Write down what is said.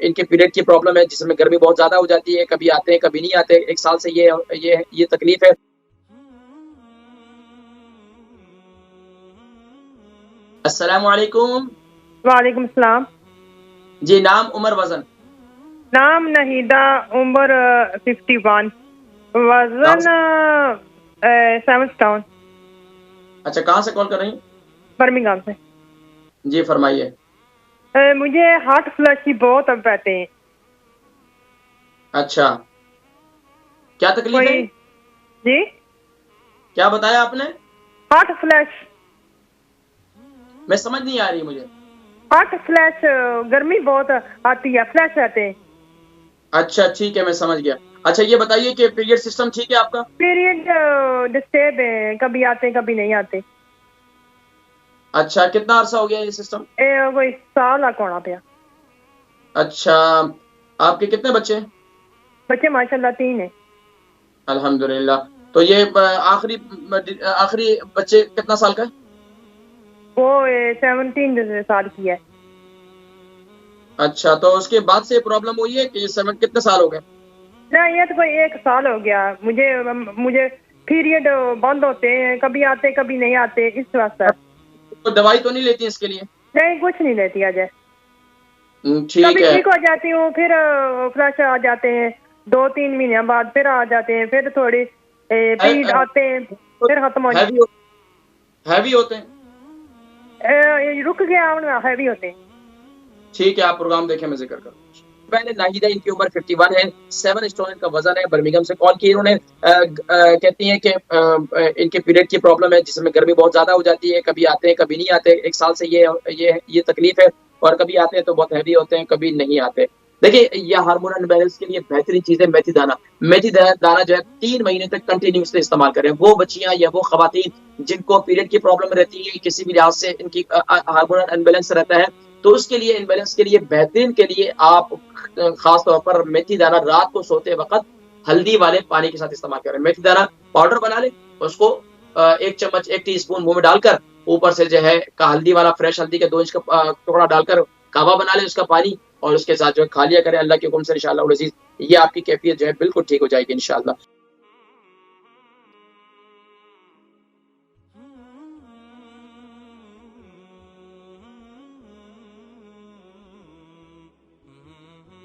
ان کے پیریڈ کی پرابلم ہے، جس میں گرمی بہت زیادہ ہو جاتی ہے، کبھی آتے ہیں کبھی نہیں آتے، 1 سال سے یہ تکلیف ہے۔ السلام علیکم۔ وعلیکم السلام۔ جی، نام، عمر، وزن؟ نام نہیدہ، عمر 51، وزن 7 سٹون۔ اچھا، کہاں سے کال کر رہی ہیں؟ برمنگھم سے۔ جی فرمائیے۔ مجھے ہارٹ فلش کی بہت اب رہتے ہیں۔ اچھا، کیا تکلیف ہے؟ جی کیا بتایا آپ نے؟ Heart flush. میں سمجھ نہیں آ رہی مجھے۔ ہارٹ فلش، گرمی بہت آتی ہے، فلش رہتے ہیں۔ اچھا ٹھیک ہے، میں سمجھ گیا۔ اچھا یہ بتائیے کہ پیریڈ سسٹم ٹھیک ہے آپ کا؟ پیریڈ ڈسٹرب ہے، کبھی آتے کبھی نہیں آتے۔ اچھا، کتنا عرصہ ہو گیا یہ سسٹم؟ کوئی سال ہونا پیا۔ اچھا، آپ کے کتنے بچے ہیں؟ بچے ماشاءاللہ 3 ہیں۔ الحمدللہ۔ تو یہ آخری بچے کتنا سال کا ہے؟ وہ 17 سال کی ہے۔ اچھا، تو اس کے بعد سے پرابلم ہوئی ہے کہ یہ کتنے سال ہو گئے؟ نہیں، یہ تو کوئی 1 سال ہو گیا۔ مجھے پیریڈ بند ہوتے ہیں، کبھی آتے کبھی نہیں آتے، اس واسطے۔ کوئی دوائی تو نہیں لیتی اس کے لیے؟ نہیں، کچھ نہیں لیتی آج۔ ٹھیک کبھی ہے۔ ٹھیک ہو جاتی ہوں، پھر فلش آ جاتے ہیں، 2-3 مہینے بعد پھر آ جاتے ہیں، پھر تھوڑی پیریڈ آتے ہیں، پھر ختم ہو جاتے ہیوی ہوتے ہیں؟ رک گیا ہیوی ہوتے ہیں۔ ٹھیک ہے، آپ پروگرام دیکھیں، میں ذکر کروں۔ پہلے ناہیدہ، ان کی عمر 51 ہے، 7 اسٹون کا وزن ہے، برمنگھم سے کال کی انہوں نے۔ کہتی ہیں کہ ان کے پیریڈ کی پرابلم ہے، جس میں گرمی بہت زیادہ ہو جاتی ہے، کبھی آتے ہیں کبھی نہیں آتے، 1 سال سے یہ تکلیف ہے، اور کبھی آتے ہیں تو بہت ہیوی ہوتے ہیں، کبھی نہیں آتے۔ دیکھیے، یہ ہارمون انبیلنس کے لیے بہترین چیز ہے میتھی دانہ جو ہے 3 مہینے تک کنٹینیوسلی استعمال کریں۔ وہ بچیاں یا وہ خواتین جن کو پیریڈ کی پرابلم رہتی ہے، کسی بھی لحاظ سے ان کی ہارمون انبیلنس رہتا ہے، تو اس کے لیے انبیلنس کے لیے بہترین کے لیے آپ خاص طور پر میتھی دانہ رات کو سوتے وقت ہلدی والے پانی کے ساتھ استعمال کریں۔ میتھی دانہ پاؤڈر بنا لیں، اس کو 1 چمچ 1 ٹی اسپون منہ میں ڈال کر، اوپر سے جو ہے ہلدی والا فریش ہلدی کا 2 انچ کا ٹکڑا ڈال کر کعوہ بنا لیں اس کا پانی، اور اس کے ساتھ جو ہے کھا لیا کریں اللہ کے حکم سے، انشاءاللہ العزیز یہ آپ کی کیفیت جو ہے بالکل ٹھیک ہو جائے گی انشاءاللہ۔